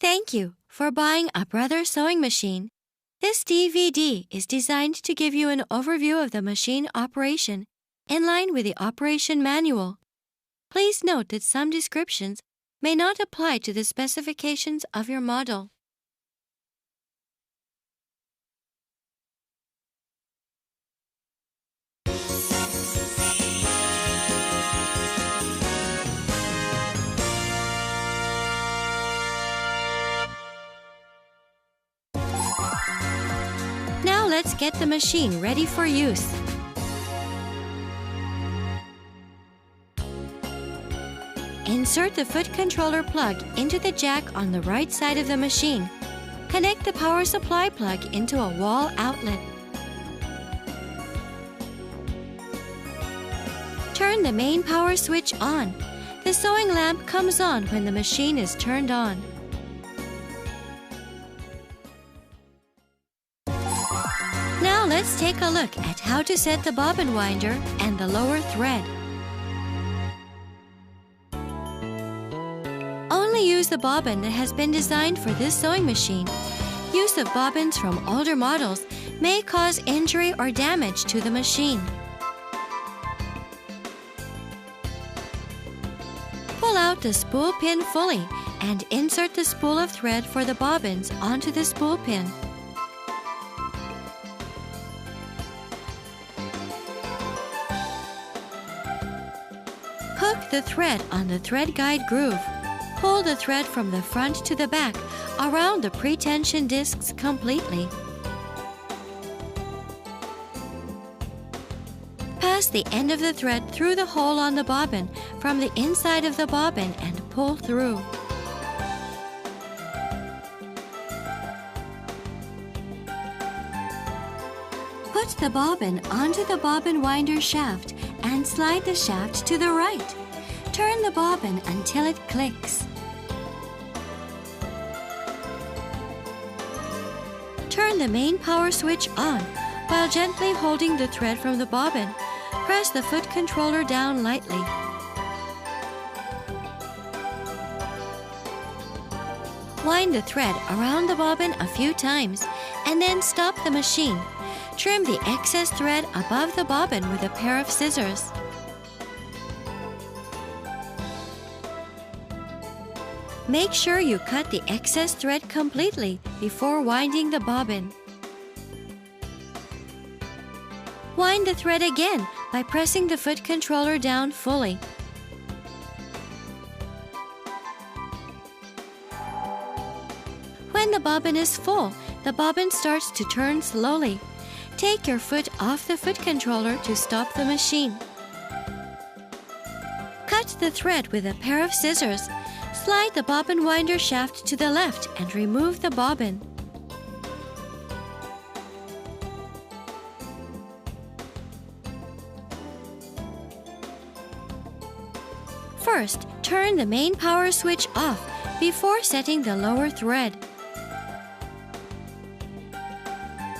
Thank you for buying a Brother sewing machine. This DVD is designed to give you an overview of the machine operation in line with the operation manual. Please note that some descriptions may not apply to the specifications of your model. Now let's get the machine ready for use. Insert the foot controller plug into the jack on the right side of the machine. Connect the power supply plug into a wall outlet. Turn the main power switch on. The sewing lamp comes on when the machine is turned on. Now let's take a look at how to set the bobbin winder and the lower thread. Only use the bobbin that has been designed for this sewing machine. Use of bobbins from older models may cause injury or damage to the machine. Pull out the spool pin fully and insert the spool of thread for the bobbins onto the spool pin. Hook the thread on the thread guide groove. Pull the thread from the front to the back around the pre-tension discs completely. Pass the end of the thread through the hole on the bobbin from the inside of the bobbin and pull through. Put the bobbin onto the bobbin winder shaft and slide the shaft to the right. Turn the bobbin until it clicks. Turn the main power switch on while gently holding the thread from the bobbin. Press the foot controller down lightly. Wind the thread around the bobbin a few times and then stop the machine. Trim the excess thread above the bobbin with a pair of scissors. Make sure you cut the excess thread completely before winding the bobbin. Wind the thread again by pressing the foot controller down fully. When the bobbin is full, the bobbin starts to turn slowly. Take your foot off the foot controller to stop the machine. Cut the thread with a pair of scissors. Slide the bobbin winder shaft to the left and remove the bobbin. First, turn the main power switch off before setting the lower thread.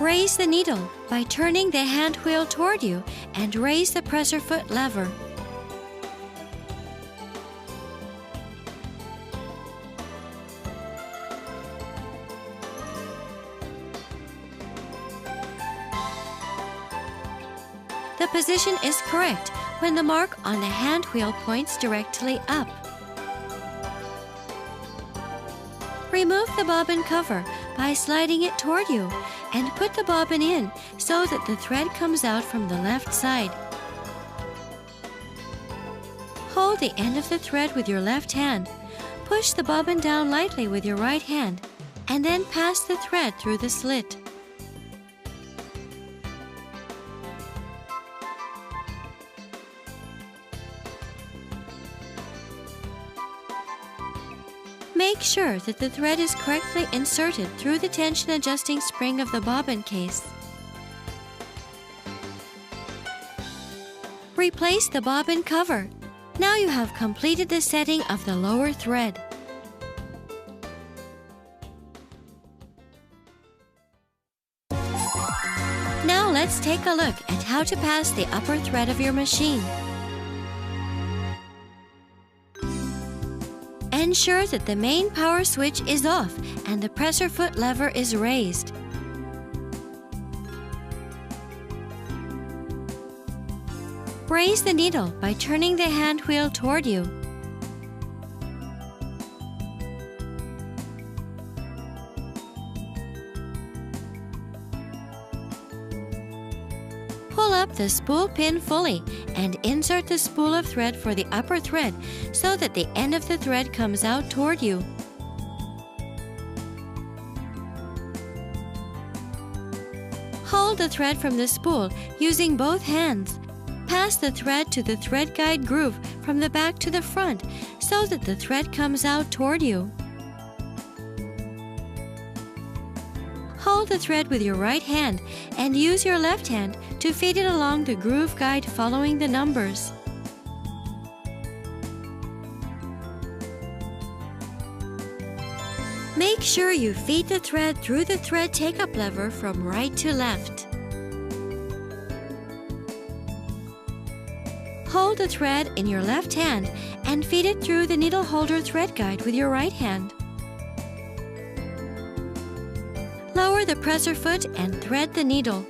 Raise the needle by turning the hand wheel toward you and raise the presser foot lever. The position is correct when the mark on the hand wheel points directly up. Remove the bobbin cover by sliding it toward you and put the bobbin in so that the thread comes out from the left side. Hold the end of the thread with your left hand. Push the bobbin down lightly with your right hand and then pass the thread through the slit. Make sure that the thread is correctly inserted through the tension adjusting spring of the bobbin case. Replace the bobbin cover. Now you have completed the setting of the lower thread. Now let's take a look at how to pass the upper thread of your machine. Ensure that the main power switch is off and the presser foot lever is raised. Raise the needle by turning the hand wheel toward you. Pull up the spool pin fully and insert the spool of thread for the upper thread so that the end of the thread comes out toward you. Hold the thread from the spool using both hands. Pass the thread to the thread guide groove from the back to the front so that the thread comes out toward you. Hold the thread with your right hand and use your left hand to feed it along the groove guide following the numbers. Make sure you feed the thread through the thread take-up lever from right to left. Hold the thread in your left hand and feed it through the needle holder thread guide with your right hand. Lower the presser foot and thread the needle.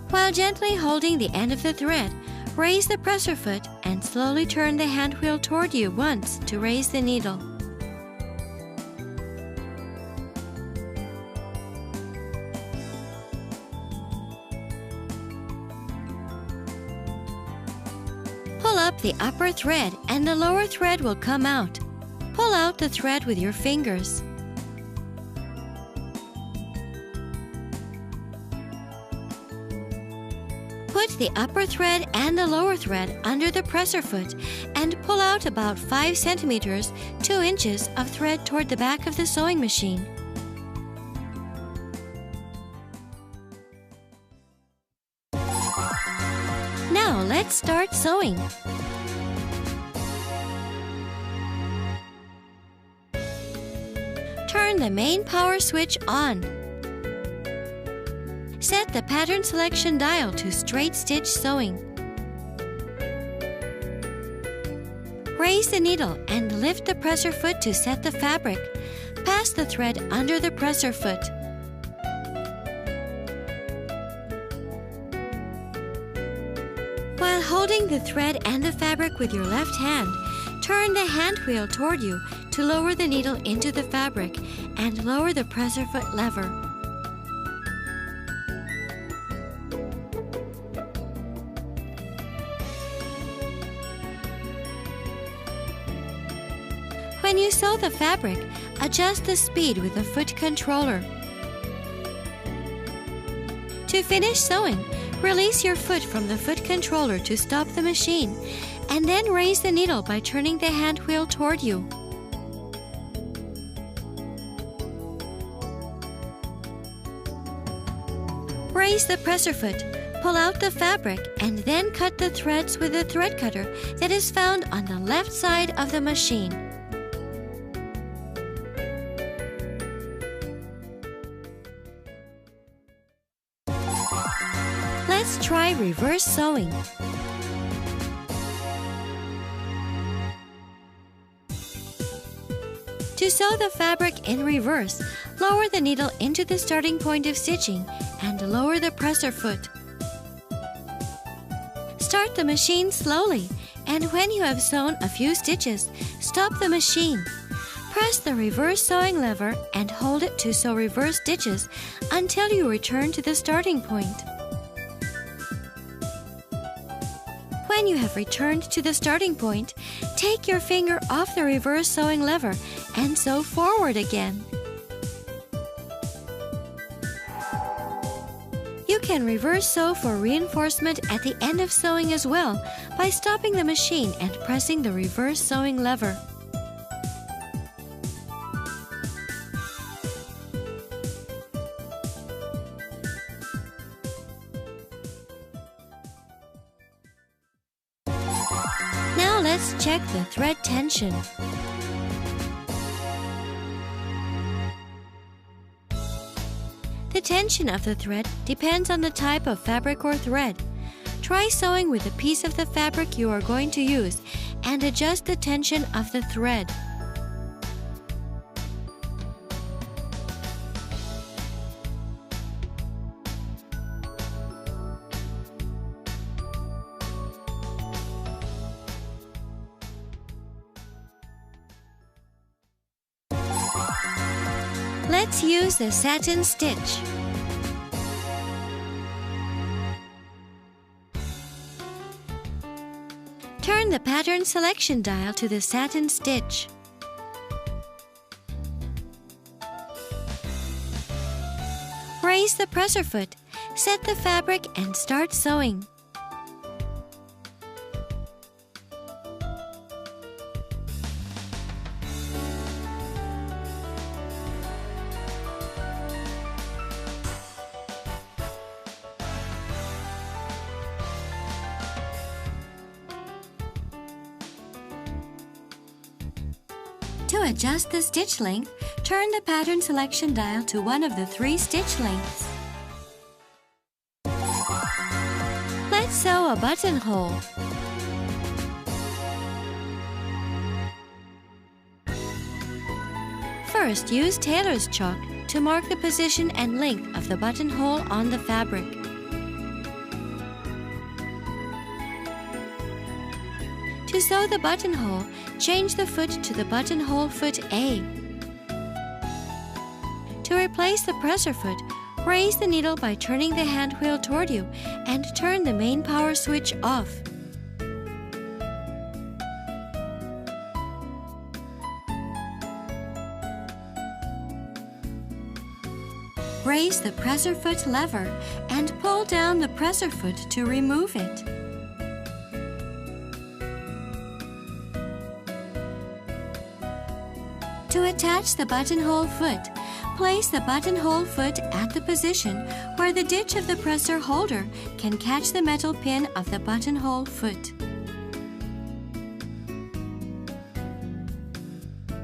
While gently holding the end of the thread, raise the presser foot and slowly turn the hand wheel toward you once to raise the needle. Pull up the upper thread and the lower thread will come out. Pull out the thread with your fingers. Put the upper thread and the lower thread under the presser foot and pull out about 5 centimeters, 2 inches of thread toward the back of the sewing machine. Now let's start sewing. Turn the main power switch on. Set the pattern selection dial to straight stitch sewing. Raise the needle and lift the presser foot to set the fabric. Pass the thread under the presser foot. While holding the thread and the fabric with your left hand, turn the hand wheel toward you to lower the needle into the fabric and lower the presser foot lever. When you sew the fabric, adjust the speed with the foot controller. To finish sewing, release your foot from the foot controller to stop the machine, and then raise the needle by turning the hand wheel toward you. Raise the presser foot, pull out the fabric, and then cut the threads with the thread cutter that is found on the left side of the machine. Let's try reverse sewing. To sew the fabric in reverse, lower the needle into the starting point of stitching and lower the presser foot. Start the machine slowly, and when you have sewn a few stitches, stop the machine. Press the reverse sewing lever and hold it to sew reverse stitches until you return to the starting point. When you have returned to the starting point, take your finger off the reverse sewing lever and sew forward again. You can reverse sew for reinforcement at the end of sewing as well by stopping the machine and pressing the reverse sewing lever. Now let's check the thread tension. The tension of the thread depends on the type of fabric or thread. Try sewing with a piece of the fabric you are going to use and adjust the tension of the thread. Let's use the satin stitch. Turn the pattern selection dial to the satin stitch. Raise the presser foot, set the fabric and start sewing. To adjust the stitch length, turn the pattern selection dial to one of the 3 stitch lengths. Let's sew a buttonhole. First, use tailor's chalk to mark the position and length of the buttonhole on the fabric. To sew the buttonhole, change the foot to the buttonhole foot A. To replace the presser foot, raise the needle by turning the hand wheel toward you and turn the main power switch off. Raise the presser foot lever and pull down the presser foot to remove it. To attach the buttonhole foot, place the buttonhole foot at the position where the ditch of the presser holder can catch the metal pin of the buttonhole foot.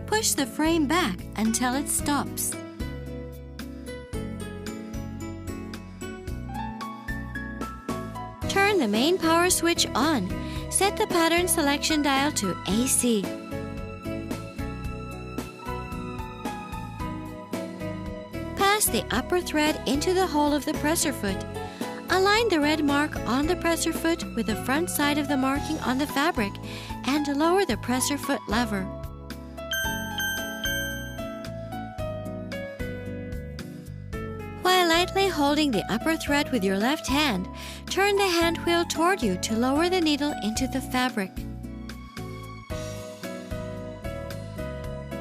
Push the frame back until it stops. Turn the main power switch on. Set the pattern selection dial to AC. Pass the upper thread into the hole of the presser foot. Align the red mark on the presser foot with the front side of the marking on the fabric and lower the presser foot lever. While lightly holding the upper thread with your left hand, turn the hand wheel toward you to lower the needle into the fabric.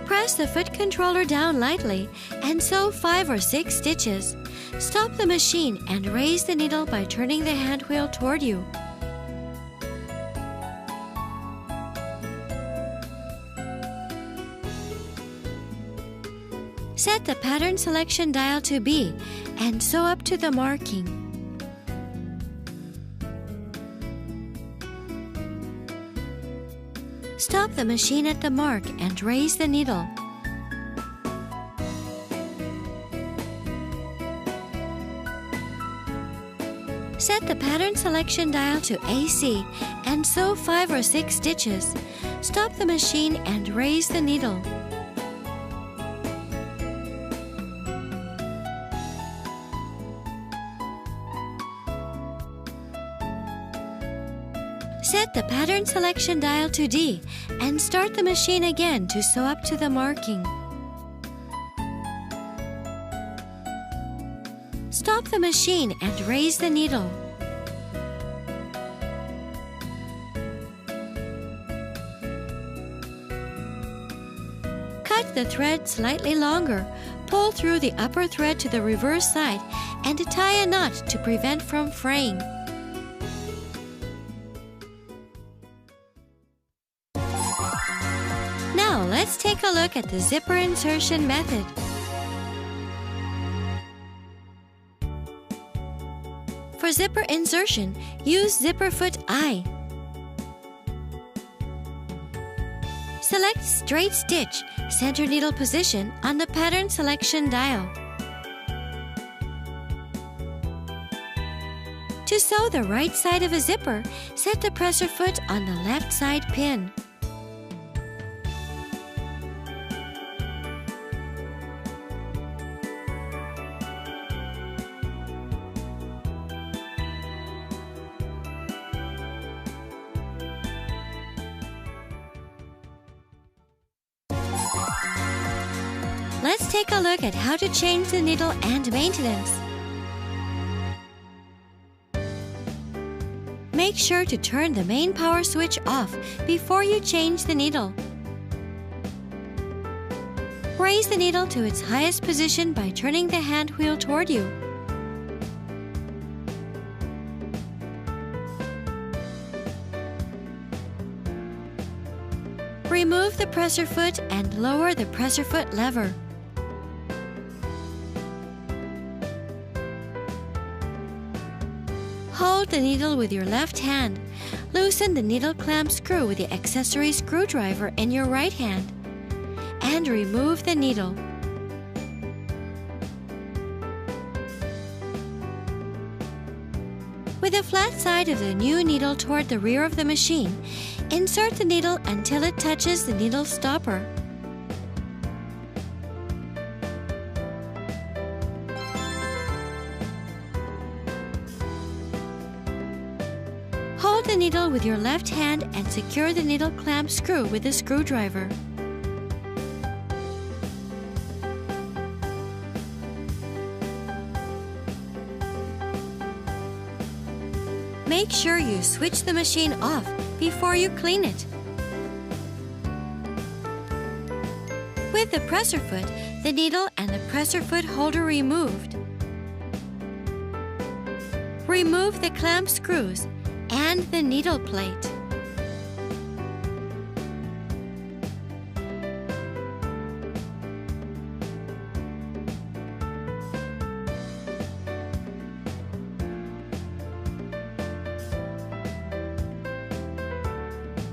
Press the foot controller down lightly and sew 5 or 6 stitches. Stop the machine and raise the needle by turning the hand wheel toward you. Set the pattern selection dial to B and sew up to the marking. Stop the machine at the mark and raise the needle. Set the pattern selection dial to AC and sew 5 or 6 stitches. Stop the machine and raise the needle. Set the pattern selection dial to D and start the machine again to sew up to the marking. Stop the machine and raise the needle. Cut the thread slightly longer. Pull through the upper thread to the reverse side and tie a knot to prevent from fraying. Now let's take a look at the zipper insertion method. For zipper insertion, use zipper foot I. Select straight stitch, center needle position on the pattern selection dial. sew the right side of a zipper, set the presser foot on the left side pin. Let's take a look at how to change the needle and maintenance. Make sure to turn the main power switch off before you change the needle. Raise the needle to its highest position by turning the hand wheel toward you. Remove the presser foot and lower the presser foot lever. Hold the needle with your left hand. Loosen the needle clamp screw with the accessory screwdriver in your right hand. And remove the needle. With the flat side of the new needle toward the rear of the machine, insert the needle until it touches the needle stopper. Hold the needle with your left hand and secure the needle clamp screw with the screwdriver. Make sure you switch the machine off before you clean it. With the presser foot, the needle and the presser foot holder removed. Remove the clamp screws and the needle plate.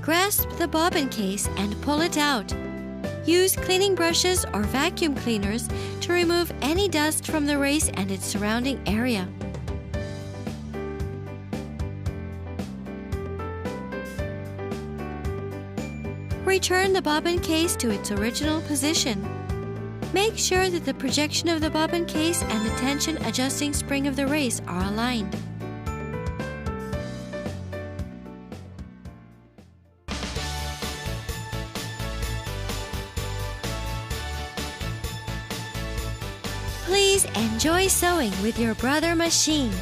Grasp the bobbin case and pull it out. Use cleaning brushes or vacuum cleaners to remove any dust from the race and its surrounding area. Return the bobbin case to its original position. Make sure that the projection of the bobbin case and the tension adjusting spring of the race are aligned. Please enjoy sewing with your brother machine.